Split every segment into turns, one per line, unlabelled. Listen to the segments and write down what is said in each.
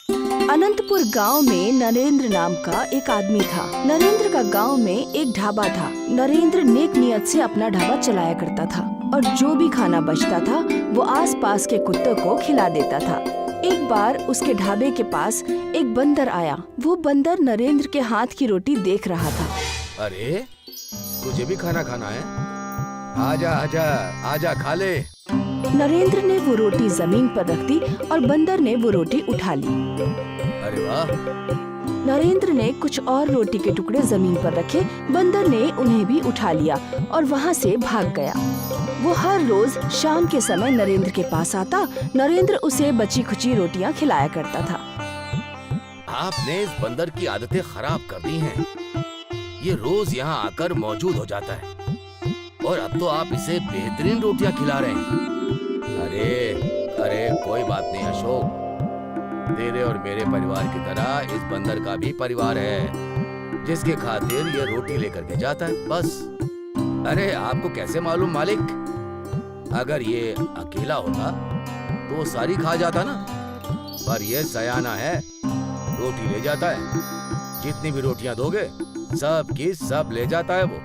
अनंतपुर गांव में नरेंद्र नाम का एक आदमी था। नरेंद्र का गांव में एक ढाबा था। नरेंद्र नेक नियत से अपना ढाबा चलाया करता था और जो भी खाना बचता था वो आसपास के कुत्तों को खिला देता था। एक बार उसके ढाबे के पास एक बंदर आया। वो बंदर नरेंद्र के हाथ की रोटी देख रहा था।
अरे तुझे भी खाना खाना है? आजा आजा आजा खा ले।
नरेंद्र ने वो रोटी जमीन पर रख दी और बंदर ने वो रोटी उठा ली।
अरे वाह!
नरेंद्र ने कुछ और रोटी के टुकड़े जमीन पर रखे। बंदर ने उन्हें भी उठा लिया और वहाँ से भाग गया। वो हर रोज शाम के समय नरेंद्र के पास आता। नरेंद्र उसे बची खुची रोटियां खिलाया करता था।
आपने इस बंदर की आदतें खराब कर दी हैं। ये रोज यहाँ आकर मौजूद हो जाता है और अब तो आप इसे बेहतरीन रोटियां खिला रहे हैं। अरे कोई बात नहीं अशोक, तेरे और मेरे परिवार की तरह इस बंदर का भी परिवार है जिसके खातिर ये रोटी लेकर के जाता है, बस। अरे आपको कैसे मालूम मालिक? अगर ये अकेला होता तो सारी खा जाता ना, पर ये सयाना है, रोटी ले जाता है। जितनी भी रोटियां दोगे सब की सब ले जाता है वो।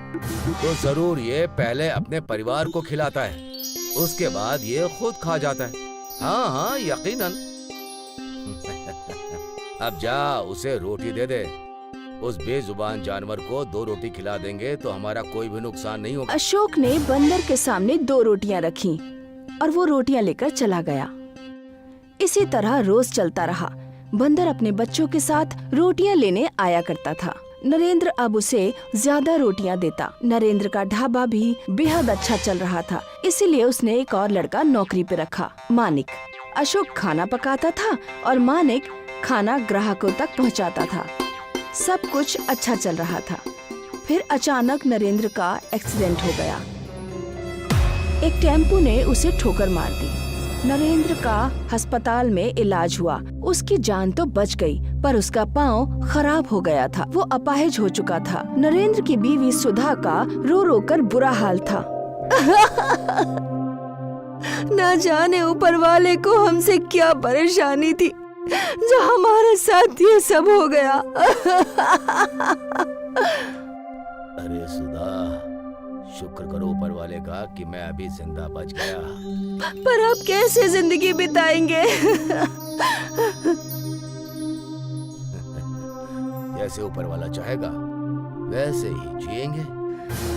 तो जरूर ये पहले अपने परिवार को खिलाता है, उसके बाद ये खुद खा जाता है। हाँ यकीनन। अब जा उसे रोटी दे दे। उस बेजुबान जानवर को 2 रोटी खिला देंगे तो हमारा कोई भी नुकसान नहीं होगा।
अशोक ने बंदर के सामने 2 रोटियां रखी और वो रोटियां लेकर चला गया। इसी तरह रोज चलता रहा। बंदर अपने बच्चों के साथ रोटियां लेने आया करता था। नरेंद्र अब उसे ज्यादा रोटियां देता। नरेंद्र का ढाबा भी बेहद अच्छा चल रहा था, इसीलिए उसने एक और लड़का नौकरी पे रखा, मानिक। अशोक खाना पकाता था और मानिक खाना ग्राहकों तक पहुंचाता था। सब कुछ अच्छा चल रहा था। फिर अचानक नरेंद्र का एक्सीडेंट हो गया। एक टेम्पो ने उसे ठोकर मार दी। नरेंद्र का अस्पताल में इलाज हुआ। उसकी जान तो बच गई, पर उसका पाँव खराब हो गया था। वो अपाहिज हो चुका था। नरेंद्र की बीवी सुधा का रो रो कर बुरा हाल था। न जाने ऊपर वाले को हमसे क्या परेशानी थी जो हमारे साथ ये सब हो गया।
अरे सुधा, शुक्र करो ऊपर वाले का कि मैं अभी जिंदा बच गया।
पर अब कैसे जिंदगी बिताएंगे?
जैसे ऊपर वाला चाहेगा वैसे ही जिएंगे।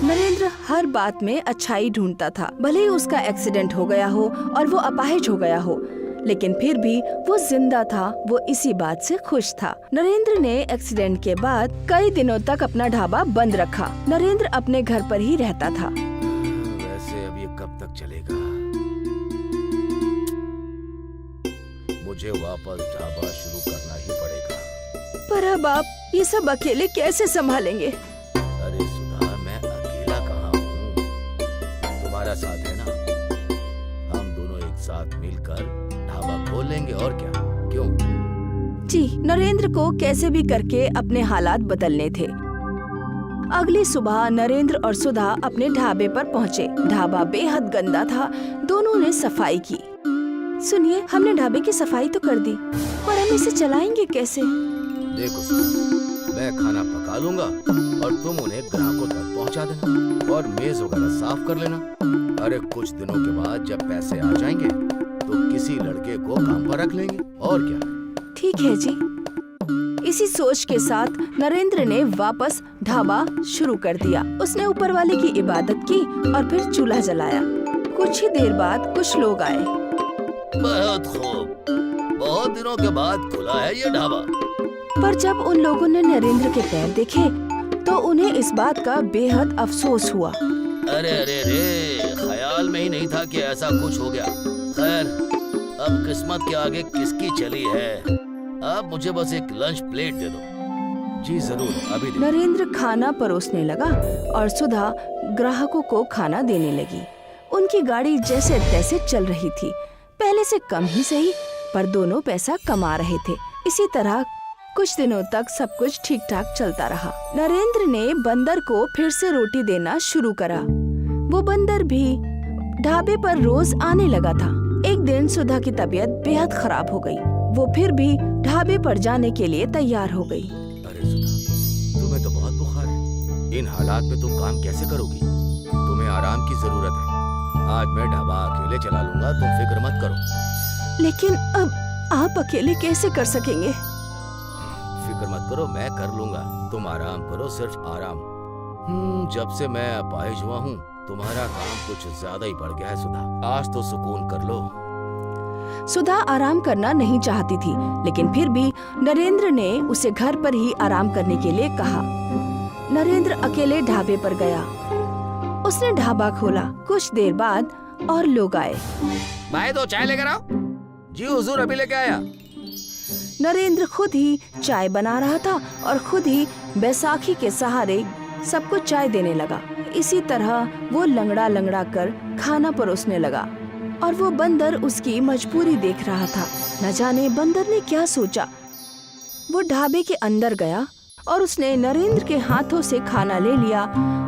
नरेंद्र हर बात में अच्छाई ढूंढता था। भले ही उसका एक्सीडेंट हो गया हो और वो अपाहिज हो गया हो, लेकिन फिर भी वो जिंदा था। वो इसी बात से खुश था। नरेंद्र ने एक्सीडेंट के बाद कई दिनों तक अपना ढाबा बंद रखा। नरेंद्र अपने घर पर ही रहता था।
वैसे अब ये कब तक चलेगा? मुझे वापस ढाबा शुरू करना ही पड़ेगा।
पर अब आप ये सब अकेले कैसे संभालेंगे?
अरे सुधा, मैं अकेला कहाँ हूँ? तुम्हारा साथ है ना? हम दोनों एक साथ मिलकर ढाबा खोल लेंगे, और क्या? क्यों?
जी, नरेंद्र को कैसे भी करके अपने हालात बदलने थे। अगली सुबह नरेंद्र और सुधा अपने ढाबे पर पहुँचे। ढाबा बेहद गंदा था। दोनों ने सफाई की। सुनिए, हमने ढाबे की सफाई तो कर दी, पर हम इसे चलाएंगे कैसे?
देखो सुधा, मैं खाना पका लूंगा और तुम उन्हें ग्राहकों तक पहुंचा देना और मेज वगैरह साफ कर लेना। अरे कुछ दिनों के बाद जब पैसे आ जाएंगे तो किसी लड़के को काम पर रख लेंगे, और क्या?
ठीक है जी। इसी सोच के साथ नरेंद्र ने वापस ढाबा शुरू कर दिया। उसने ऊपर वाले की इबादत की और फिर चूल्हा जलाया। कुछ ही देर बाद कुछ लोग आए।
बहुत खूब, बहुत दिनों के बाद खुला है ये ढाबा।
पर जब उन लोगों ने नरेंद्र के पैर देखे तो उन्हें इस बात का बेहद अफसोस हुआ।
अरे अरे रे, ख्याल में ही नहीं था कि ऐसा कुछ हो गया। खैर, अब किस्मत के आगे किसकी चली है। अब मुझे बस एक लंच प्लेट दे दो। जी जरूर, अभी दे।
नरेंद्र खाना परोसने लगा और सुधा ग्राहकों को खाना देने लगी। उनकी गाड़ी जैसे तैसे चल रही थी। पहले से कम ही सही, पर दोनों पैसा कमा रहे थे। इसी तरह कुछ दिनों तक सब कुछ ठीक ठाक चलता रहा। नरेंद्र ने बंदर को फिर से रोटी देना शुरू करा। वो बंदर भी ढाबे पर रोज आने लगा था। एक दिन सुधा की तबीयत बेहद खराब हो गई। वो फिर भी ढाबे पर जाने के लिए तैयार हो गई।
अरे सुधा, तुम्हें तो बहुत बुखार है। इन हालात में तुम काम कैसे करोगी? तुम्हें आराम की जरूरत है। आज मैं ढाबा अकेले चला लूंगा, तुम फिक्र मत करो।
लेकिन अब आप अकेले कैसे कर सकेंगे?
फिक्र मत करो, मैं कर लूंगा। तुम आराम करो, सिर्फ आराम। जब से मैं अपाहिज हुआ हूँ, तुम्हारा काम कुछ ज्यादा ही बढ़ गया है सुधा। आज तो सुकून कर लो।
सुधा आराम करना नहीं चाहती थी, लेकिन फिर भी नरेंद्र ने उसे घर पर ही आराम करने के लिए कहा। नरेंद्र अकेले ढाबे पर गया। उसने ढाबा खोला। कुछ देर बाद और लोग आए।
भाई, दो चाय लेकर आओ। जी हुजूर, अभी लेके आया।
नरेंद्र खुद ही चाय बना रहा था और खुद ही बैसाखी के सहारे सबको चाय देने लगा। इसी तरह वो लंगड़ा लंगड़ा कर खाना परोसने लगा और वो बंदर उसकी मजबूरी देख रहा था। न जाने बंदर ने क्या सोचा। वो ढाबे के अंदर गया और उसने नरेंद्र के हाथों से खाना ले लिया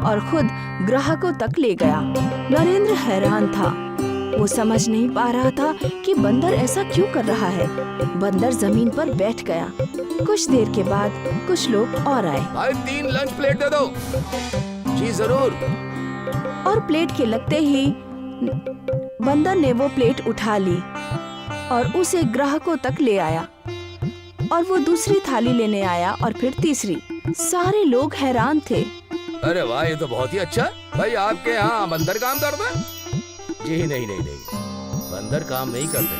और खुद ग्राहकों तक ले गया। नरेंद्र हैरान था। वो समझ नहीं पा रहा था कि बंदर ऐसा क्यों कर रहा है। बंदर जमीन पर बैठ गया। कुछ देर के बाद कुछ लोग और आए।
भाई, 3 लंच प्लेट दे दो। जी जरूर।
और प्लेट के लगते ही बंदर ने वो प्लेट उठा ली और उसे ग्राहकों तक ले आया और वो दूसरी थाली लेने आया और फिर तीसरी। सारे लोग हैरान थे।
अरे वाह, ये तो बहुत ही अच्छा। भाई, आपके यहाँ बंदर काम करता है? जी नहीं, बंदर काम नहीं करते,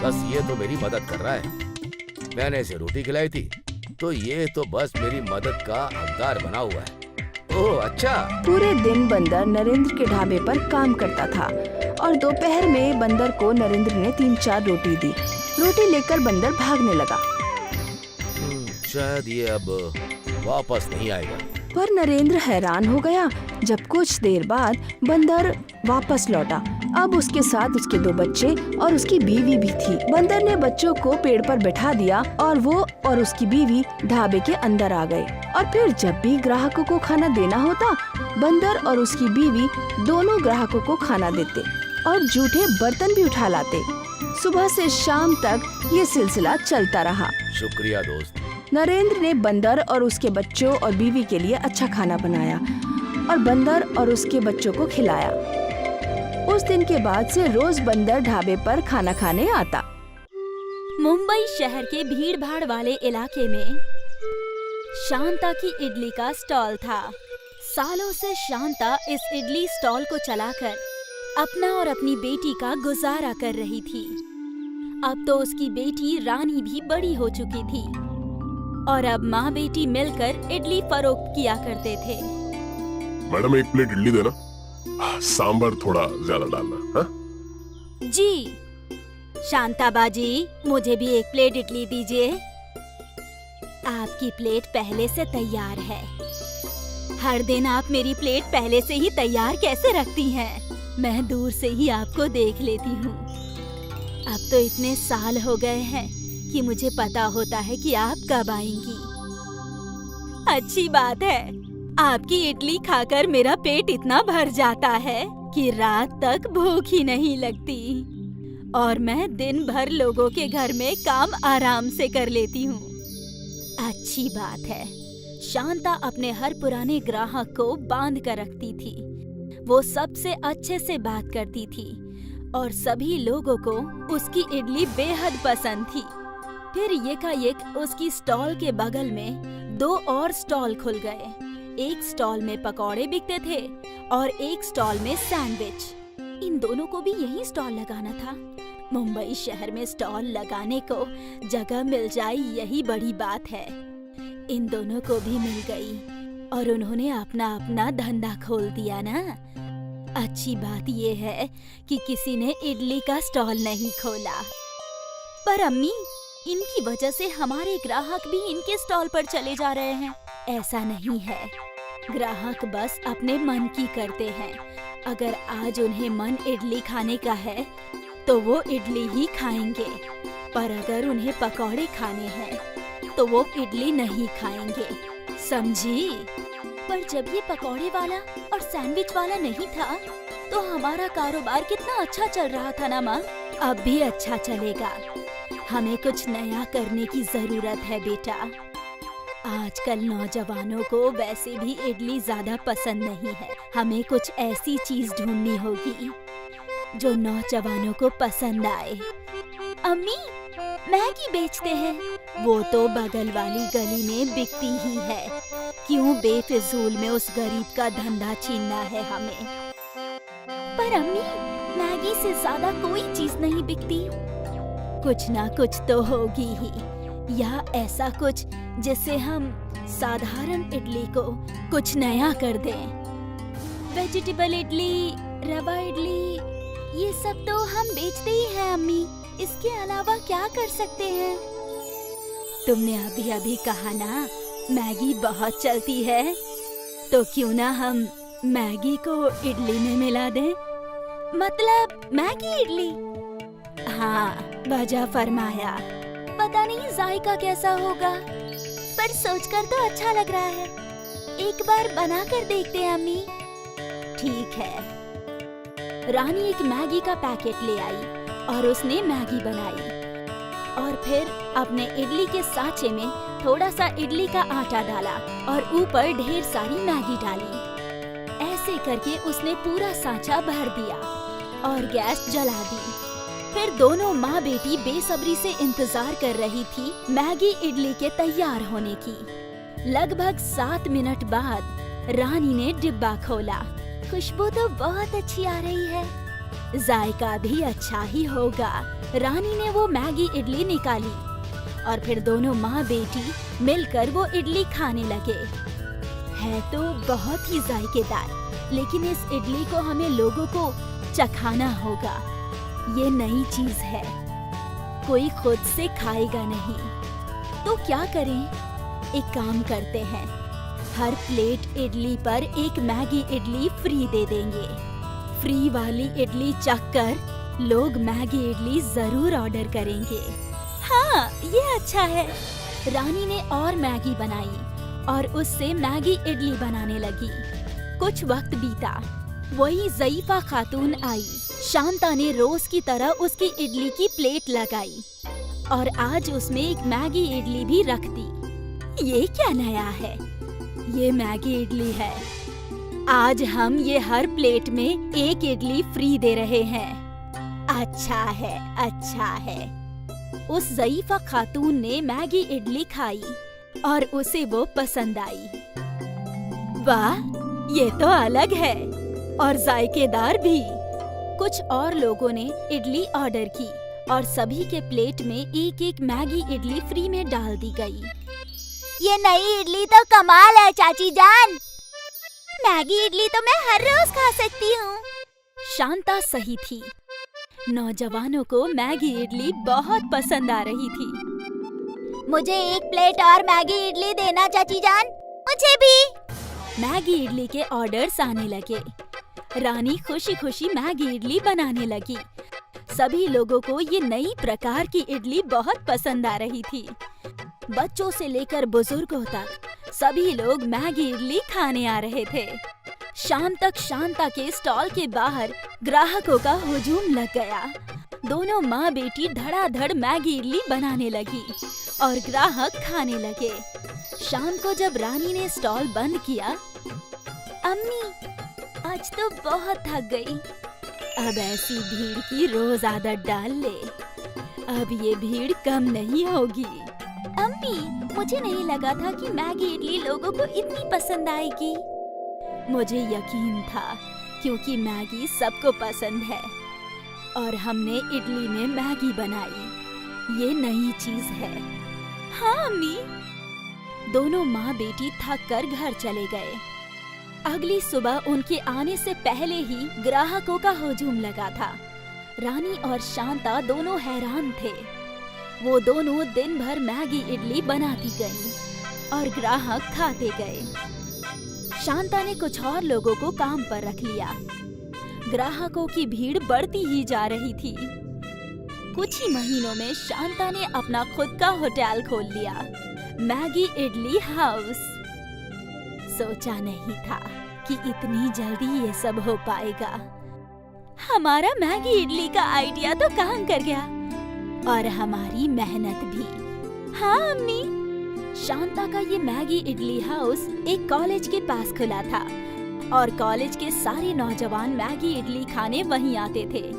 बस ये तो मेरी मदद कर रहा है। मैंने इसे रोटी खिलाई थी, तो ये तो बस मेरी मदद का हकदार बना हुआ है। ओह अच्छा।
पूरे दिन बंदर नरेंद्र के ढाबे पर काम करता था और दोपहर में बंदर को नरेंद्र ने 3-4 रोटी दी। रोटी लेकर बंदर भागने लगा।
शायद ये अब वापस नहीं आएगा।
पर नरेंद्र हैरान हो गया जब कुछ देर बाद बंदर वापस लौटा। अब उसके साथ उसके 2 बच्चे और उसकी बीवी भी थी। बंदर ने बच्चों को पेड़ पर बैठा दिया और वो और उसकी बीवी ढाबे के अंदर आ गए। और फिर जब भी ग्राहकों को खाना देना होता, बंदर और उसकी बीवी दोनों ग्राहकों को खाना देते और जूठे बर्तन भी उठा लाते। सुबह से शाम तक ये सिलसिला चलता रहा।
शुक्रिया दोस्त।
नरेंद्र ने बंदर और उसके बच्चों और बीवी के लिए अच्छा खाना बनाया और बंदर और उसके बच्चों को खिलाया। उस दिन के बाद से रोज बंदर ढाबे पर खाना खाने आता।
मुंबई शहर के भीड़-भाड़ वाले इलाके में शांता की इडली का स्टॉल था। सालों से शांता इस इडली स्टॉल को चलाकर अपना और अपनी बेटी का गुजारा कर रही थी। अब तो उसकी बेटी रानी भी बड़ी हो चुकी थी और अब माँ बेटी मिलकर इडली फरोख्त किया करते थे।
मैडम, 1 प्लेट इडली देना, सांभर थोड़ा ज्यादा डालना। हाँ?
जी। शांता बाजी, मुझे भी 1 प्लेट इडली दीजिए। आपकी प्लेट पहले से तैयार है। हर दिन आप मेरी प्लेट पहले से ही तैयार कैसे रखती हैं? मैं दूर से ही आपको देख लेती हूँ। अब तो इतने साल हो गए हैं कि मुझे पता होता है कि आप कब आएंगी। अच्छी बात है। आपकी इडली खाकर मेरा पेट इतना भर जाता है कि रात तक भूख ही नहीं लगती और मैं दिन भर लोगों के घर में काम आराम से कर लेती हूँ। अच्छी बात है। शांता अपने हर पुराने ग्राहक को बांध कर रखती थी। वो सबसे अच्छे से बात करती थी और सभी लोगों को उसकी इडली बेहद पसंद थी। फिर एकाएक उसकी स्टॉल के बगल में 2 और स्टॉल खुल गए। एक स्टॉल में पकौड़े बिकते थे और एक स्टॉल में सैंडविच। इन दोनों को भी यही स्टॉल लगाना था। मुंबई शहर में स्टॉल लगाने को जगह मिल जाए, यही बड़ी बात है। इन दोनों को भी मिल गई और उन्होंने अपना अपना धंधा खोल दिया ना। अच्छी बात ये है कि किसी ने इडली का स्टॉल नहीं खोला। पर अम्मी, इनकी वजह से हमारे ग्राहक भी इनके स्टॉल पर चले जा रहे हैं। ऐसा नहीं है। ग्राहक बस अपने मन की करते हैं। अगर आज उन्हें मन इडली खाने का है तो वो इडली ही खाएंगे, पर अगर उन्हें पकौड़े खाने हैं तो वो इडली नहीं खाएंगे, समझी? पर जब ये पकौड़े वाला और सैंडविच वाला नहीं था तो हमारा कारोबार कितना अच्छा चल रहा था ना माँ। अब भी अच्छा चलेगा। हमें कुछ नया करने की जरूरत है बेटा। आजकल नौजवानों को वैसे भी इडली ज्यादा पसंद नहीं है। हमें कुछ ऐसी चीज ढूंढनी होगी जो नौजवानों को पसंद आए। अम्मी, मैगी बेचते हैं। वो तो बगल वाली गली में बिकती ही है। क्यों बेफिजूल में उस गरीब का धंधा छीनना है हमें। पर अम्मी, मैगी से ज्यादा कोई चीज नहीं बिकती। कुछ ना कुछ तो होगी ही, या ऐसा कुछ जिससे हम साधारण इडली को कुछ नया कर दें। वेजिटेबल इडली, रवा इडली, ये सब तो हम बेचते ही हैं अम्मी। इसके अलावा क्या कर सकते हैं? तुमने अभी अभी कहा ना मैगी बहुत चलती है, तो क्यों ना हम मैगी को इडली में मिला दें। मतलब मैगी इडली। हाँ, वजह फरमाया। पता नहीं जायका कैसा होगा, पर सोचकर तो अच्छा लग रहा है। एक बार बना कर देखते हैं अम्मी। ठीक है। रानी एक मैगी का पैकेट ले आई और उसने मैगी बनाई और फिर अपने इडली के सांचे में थोड़ा सा इडली का आटा डाला और ऊपर ढेर सारी मैगी डाली। ऐसे करके उसने पूरा सांचा भर दिया और गैस जला दी। फिर दोनों माँ बेटी बेसब्री से इंतजार कर रही थी मैगी इडली के तैयार होने की। लगभग 7 मिनट बाद रानी ने डिब्बा खोला। खुशबू तो बहुत अच्छी आ रही है, जायका भी अच्छा ही होगा। रानी ने वो मैगी इडली निकाली और फिर दोनों माँ बेटी मिलकर वो इडली खाने लगे। है तो बहुत ही जायकेदार, लेकिन इस इडली को हमें लोगों को चखाना होगा। ये नई चीज है, कोई खुद से खाएगा नहीं। तो क्या करें? एक काम करते हैं, हर प्लेट इडली पर एक मैगी इडली फ्री दे देंगे। फ्री वाली इडली चखकर लोग मैगी इडली जरूर ऑर्डर करेंगे। हाँ, ये अच्छा है। रानी ने और मैगी बनाई और उससे मैगी इडली बनाने लगी। कुछ वक्त बीता, वही ज़ईफा खातून आई। शांता ने रोज की तरह उसकी इडली की प्लेट लगाई और आज उसमें एक मैगी इडली भी रख दी। ये क्या नया है? ये मैगी इडली है। आज हम ये हर प्लेट में एक इडली फ्री दे रहे हैं। अच्छा है, अच्छा है। उस ज़ईफा खातून ने मैगी इडली खाई और उसे वो पसंद आई। वाह, ये तो अलग है और जायकेदार भी। कुछ और लोगों ने इडली ऑर्डर की और सभी के प्लेट में एक एक मैगी इडली फ्री में डाल दी गई।
ये नई इडली तो कमाल है चाची जान। मैगी इडली तो मैं हर रोज खा सकती हूँ।
शांता सही थी। नौजवानों को मैगी इडली बहुत पसंद आ रही थी।
मुझे एक प्लेट और मैगी इडली देना चाची जान। मुझे भी।
मैगी इडली के ऑर्डर्स आने लगे। रानी खुशी खुशी मैगी इडली बनाने लगी। सभी लोगों को ये नई प्रकार की इडली बहुत पसंद आ रही थी। बच्चों से लेकर बुजुर्गों तक सभी लोग मैगी इडली खाने आ रहे थे। शाम तक शांता के स्टॉल के बाहर ग्राहकों का हुजूम लग गया। दोनों माँ बेटी धड़ाधड़ मैगी इडली बनाने लगी और ग्राहक खाने लगे। शाम को जब रानी ने स्टॉल बंद किया,
अम्मी, आज तो बहुत थक गई।
अब ऐसी भीड़ की रोज आदत डाल ले। अब ये भीड़ कम नहीं होगी।
अम्मी, मुझे नहीं लगा था कि मैगी इडली लोगों को इतनी पसंद आएगी।
मुझे यकीन था, क्योंकि मैगी सबको पसंद है और हमने इडली में मैगी बनाई। ये नई चीज है। हाँ अम्मी। दोनों माँ बेटी थक कर घर चले गए। अगली सुबह उनके आने से पहले ही ग्राहकों का हुजूम लगा था। रानी और शांता दोनों हैरान थे। वो दोनों दिन भर मैगी इडली बनाती गईं और ग्राहक खाते गए। शांता ने कुछ और लोगों को काम पर रख लिया। ग्राहकों की भीड़ बढ़ती ही जा रही थी। कुछ ही महीनों में शांता ने अपना खुद का होटल खोल लिया, मैगी इडली हाउस। सोचा नहीं था कि इतनी जल्दी ये सब हो पाएगा। हमारा मैगी इडली का आइडिया तो काम कर गया। और हमारी मेहनत भी। हाँ अम्मी, शांता का ये मैगी इडली हाउस एक कॉलेज के पास खुला था और कॉलेज के सारे नौजवान मैगी इडली खाने वहीं आते थे।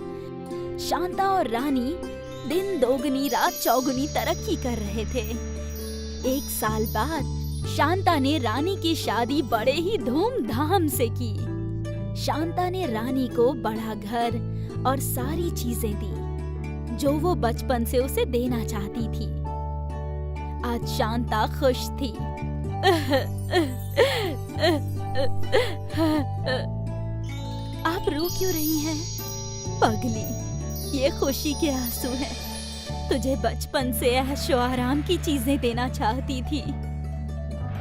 शांता और रानी दिन दोगुनी रात चौगुनी तरक्की कर रहे थे। 1 साल बाद शांता ने रानी की शादी बड़े ही धूमधाम से की। शांता ने रानी को बड़ा घर और सारी चीजें दी जो वो बचपन से उसे देना चाहती थी। आज शांता खुश थी। आप रो क्यों रही हैं? पगली, ये खुशी के आंसू हैं। तुझे बचपन से ऐशो आराम की चीजें देना चाहती थी,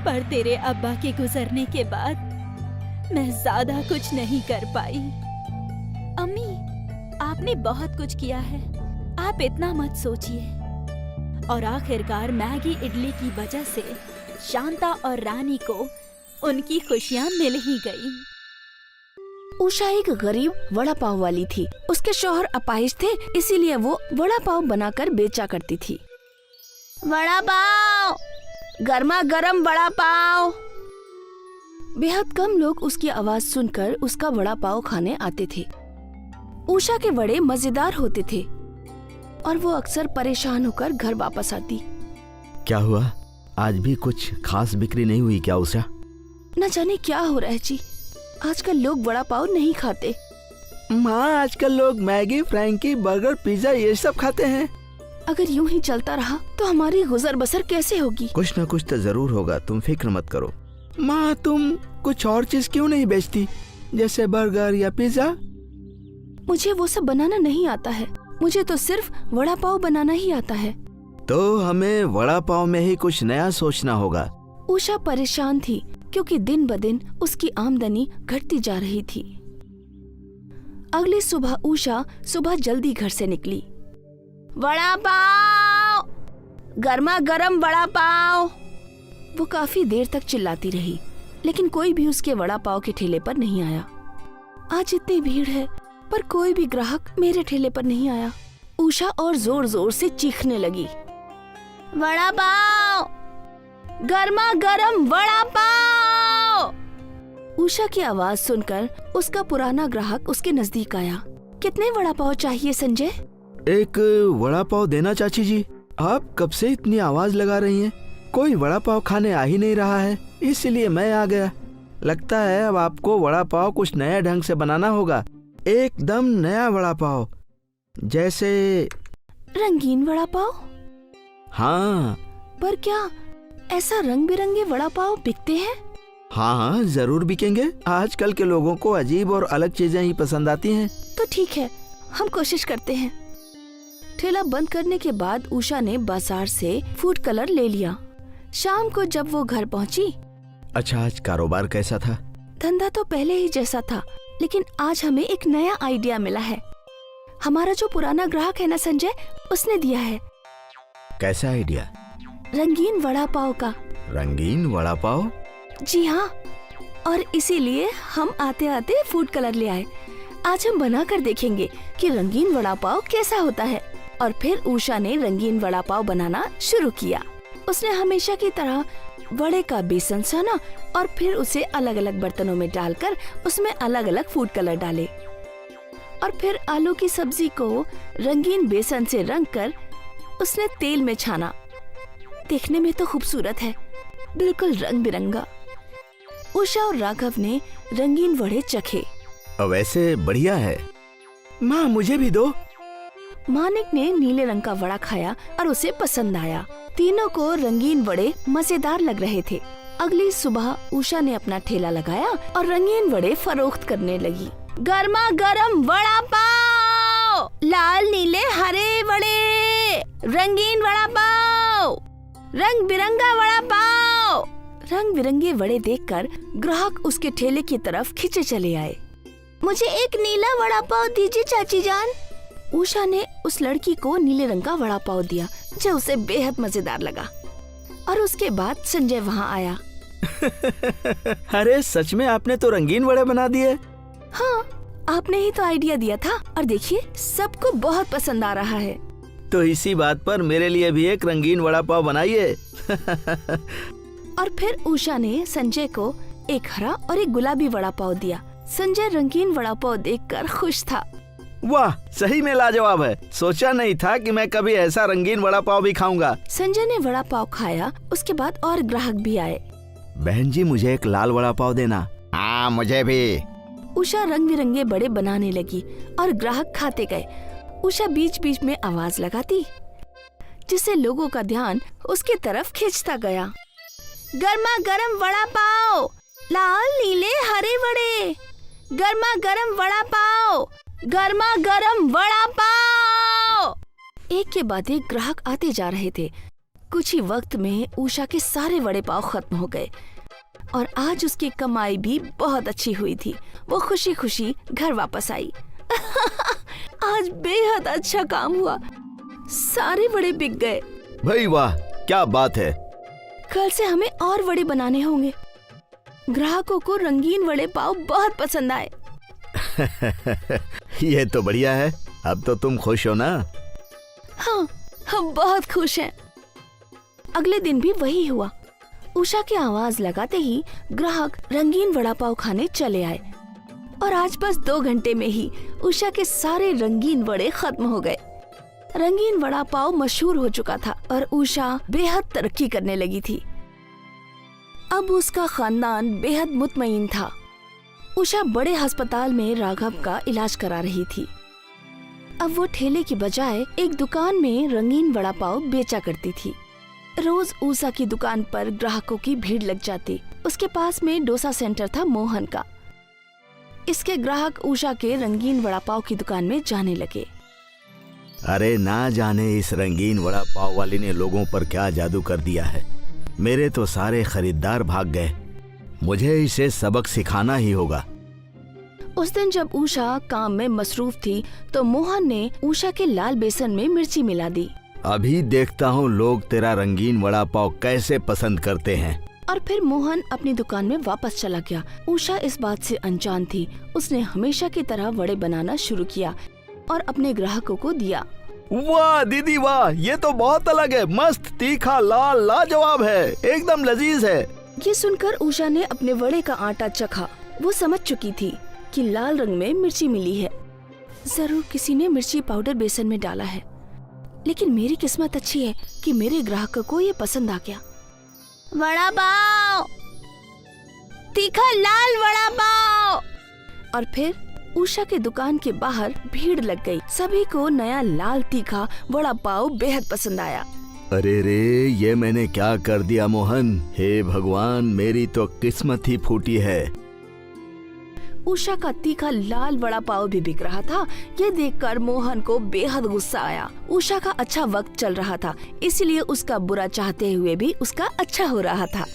पर तेरे अब्बा के गुजरने के बाद मैं ज्यादा कुछ नहीं कर पाई। अम्मी, आपने बहुत कुछ किया है, आप इतना मत सोचिए। और आखिरकार मैगी इडली की वजह से शांता और रानी को उनकी खुशियां मिल ही गई।
उषा एक गरीब वड़ा पाव वाली थी। उसके शौहर अपाहिज थे, इसीलिए वो वड़ा पाव बनाकर बेचा करती थी। वड़ा पाव, गर्मा गर्म वड़ा पाव। बेहद कम लोग उसकी आवाज सुनकर उसका वड़ा पाव खाने आते थे। उषा के वड़े मजेदार होते थे और वो अक्सर परेशान होकर घर वापस आती।
क्या हुआ? आज भी कुछ खास बिक्री नहीं हुई क्या उषा?
न जाने क्या हो रहा है जी, आजकल लोग वड़ा पाव नहीं खाते।
माँ, आजकल लोग मैगी, फ्रैंकी, बर्गर, पिज्जा ये सब खाते हैं।
अगर यूं ही चलता रहा तो हमारी गुजर बसर कैसे होगी?
कुछ न कुछ तो जरूर होगा, तुम फिक्र मत करो। माँ, तुम कुछ और चीज क्यों नहीं बेचती, जैसे बर्गर या पिज्जा?
मुझे वो सब बनाना नहीं आता है, मुझे तो सिर्फ वड़ा पाव बनाना ही आता है।
तो हमें वड़ा पाव में ही कुछ नया सोचना होगा।
उषा परेशान थी क्योंकि दिन ब दिन उसकी आमदनी घटती जा रही थी। अगली सुबह उषा सुबह जल्दी घर से निकली। वड़ा पाव, गर्मा गर्म वड़ा पाव। वो काफी देर तक चिल्लाती रही, लेकिन कोई भी उसके वड़ा पाव के ठेले पर नहीं आया। आज इतनी भीड़ है पर कोई भी ग्राहक मेरे ठेले पर नहीं आया। उषा और जोर जोर से चीखने लगी, वड़ा पाव, गर्मा गर्म वड़ा पाव। उषा की आवाज सुनकर उसका पुराना ग्राहक उसके नजदीक आया। कितने वड़ा पाव चाहिए संजय?
एक वड़ा पाव देना चाची जी। आप कब से इतनी आवाज लगा रही हैं? कोई वड़ा पाव खाने आ ही नहीं रहा है, इसलिए मैं आ गया। लगता है अब आपको वड़ा पाव कुछ नया ढंग से बनाना होगा, एकदम नया वड़ा पाव, जैसे
रंगीन वड़ा पाव।
हाँ।
पर क्या ऐसा रंग बिरंगे वड़ा पाव बिकते हैं?
हाँ हाँ, जरूर बिकेंगे। आजकल के लोगों को अजीब और अलग चीजें ही पसंद आती हैं।
तो ठीक है, हम कोशिश करते हैं। ठेला बंद करने के बाद उषा ने बाजार से फूड कलर ले लिया। शाम को जब वो घर पहुंची।
अच्छा, आज कारोबार कैसा था?
धंधा तो पहले ही जैसा था, लेकिन आज हमें एक नया आइडिया मिला है। हमारा जो पुराना ग्राहक है ना संजय, उसने दिया है।
कैसा आइडिया?
रंगीन वड़ा पाव का।
रंगीन वड़ा पाव?
जी हाँ, और इसीलिए हम आते आते फूड कलर ले आए। आज हम बना कर देखेंगे कि रंगीन वड़ा पाव कैसा होता है। और फिर उषा ने रंगीन वड़ा पाव बनाना शुरू किया। उसने हमेशा की तरह वड़े का बेसन साना और फिर उसे अलग अलग बर्तनों में डालकर उसमें अलग अलग फूड कलर डाले और फिर आलू की सब्जी को रंगीन बेसन से रंग कर उसने तेल में छाना। देखने में तो खूबसूरत है, बिल्कुल रंग बिरंगा। उषा और राघव ने रंगीन वड़े चखे।
वैसे बढ़िया है। माँ, मुझे भी दो।
मानिक ने नीले रंग का वड़ा खाया और उसे पसंद आया। तीनों को रंगीन वड़े मजेदार लग रहे थे। अगली सुबह उषा ने अपना ठेला लगाया और रंगीन वड़े फरोख्त करने लगी। गर्मा गर्म वड़ा पाव, लाल नीले हरे वड़े, रंगीन वड़ा पाव, रंग बिरंगा वड़ा पाव। रंग बिरंगे वड़े देखकर ग्राहक उसके ठेले की तरफ खींचे चले आए। मुझे एक नीला वड़ा पाव दीजिए चाची जान। उषा ने उस लड़की को नीले रंग का वड़ा पाव दिया जो उसे बेहद मजेदार लगा। और उसके बाद संजय वहाँ आया।
अरे सच में आपने तो रंगीन वड़े बना दिए।
हाँ, आपने ही तो आइडिया दिया था और देखिए सबको बहुत पसंद आ रहा है।
तो इसी बात पर मेरे लिए भी एक रंगीन वड़ा पाव बनाइए।
और फिर उषा ने संजय को एक हरा और एक गुलाबी वड़ा पाव दिया। संजय रंगीन वड़ा पाव देखकर खुश था।
वाह, सही में लाजवाब है। सोचा नहीं था कि मैं कभी ऐसा रंगीन वड़ा पाव भी खाऊंगा।
संजय ने वड़ा पाव खाया। उसके बाद और ग्राहक भी आए।
बहन जी, मुझे एक लाल वड़ा पाव देना। हाँ, मुझे भी।
उषा रंग बिरंगे बड़े बनाने लगी और ग्राहक खाते गए। उषा बीच बीच में आवाज लगाती, जिससे लोगों का ध्यान उसकी तरफ खींचता गया। गर्मा गर्म वड़ा पाव, लाल नीले हरे वड़े, गर्मा गर्म वड़ा पाव, गर्मा गर्म वड़ा पाव। एक के बाद एक ग्राहक आते जा रहे थे। कुछ ही वक्त में उषा के सारे वड़े पाव खत्म हो गए और आज उसकी कमाई भी बहुत अच्छी हुई थी। वो खुशी खुशी घर वापस आई। आज बेहद अच्छा काम हुआ, सारे वड़े बिक गए।
भाई वाह, क्या बात है।
कल से हमें और वड़े बनाने होंगे। ग्राहकों को रंगीन वड़े पाव बहुत पसंद आए।
ये तो बढ़िया है। अब तो तुम खुश हो ना?
हाँ, हम बहुत खुश हैं। अगले दिन भी वही हुआ। उषा की आवाज लगाते ही ग्राहक रंगीन वड़ा पाव खाने चले आए और आज बस 2 घंटे में ही उषा के सारे रंगीन वड़े खत्म हो गए। रंगीन वड़ा पाव मशहूर हो चुका था और उषा बेहद तरक्की करने लगी थी। अब उसका खानदान बेहद मुतमईन था। उषा बड़े अस्पताल में राघव का इलाज करा रही थी। अब वो ठेले की बजाय एक दुकान में रंगीन वड़ा पाव बेचा करती थी। रोज उषा की दुकान पर ग्राहकों की भीड़ लग जाती। उसके पास में डोसा सेंटर था मोहन का। इसके ग्राहक उषा के रंगीन वड़ा पाव की दुकान में जाने लगे।
अरे ना जाने इस रंगीन वड़ा पाव वाले ने लोगों पर क्या जादू कर दिया है। मेरे तो सारे खरीदार भाग गए। मुझे इसे सबक सिखाना ही होगा।
उस दिन जब उषा काम में मसरूफ थी तो मोहन ने उषा के लाल बेसन में मिर्ची मिला दी।
अभी देखता हूँ लोग तेरा रंगीन वड़ा पाव कैसे पसंद करते हैं।
और फिर मोहन अपनी दुकान में वापस चला गया। उषा इस बात से अनजान थी। उसने हमेशा की तरह वड़े बनाना शुरू किया और अपने ग्राहकों को दिया।
वाह दीदी वाह, ये तो बहुत अलग है। मस्त, तीखा, लाल, लाजवाब है, एकदम लजीज है।
ये सुनकर उषा ने अपने वड़े का आटा चखा। वो समझ चुकी थी कि लाल रंग में मिर्ची मिली है। जरूर किसी ने मिर्ची पाउडर बेसन में डाला है, लेकिन मेरी किस्मत अच्छी है कि मेरे ग्राहकों को ये पसंद आ गया। वड़ा पाव, तीखा लाल वड़ा पाव। और फिर उषा के दुकान के बाहर भीड़ लग गई। सभी को नया लाल तीखा वड़ा पाव बेहद पसंद आया।
अरे रे, ये मैंने क्या कर दिया मोहन। हे भगवान, मेरी तो किस्मत ही फूटी है।
उषा का तीखा लाल वड़ा पाव भी बिक रहा था। ये देखकर मोहन को बेहद गुस्सा आया। उषा का अच्छा वक्त चल रहा था, इसलिए उसका बुरा चाहते हुए भी उसका अच्छा हो रहा था।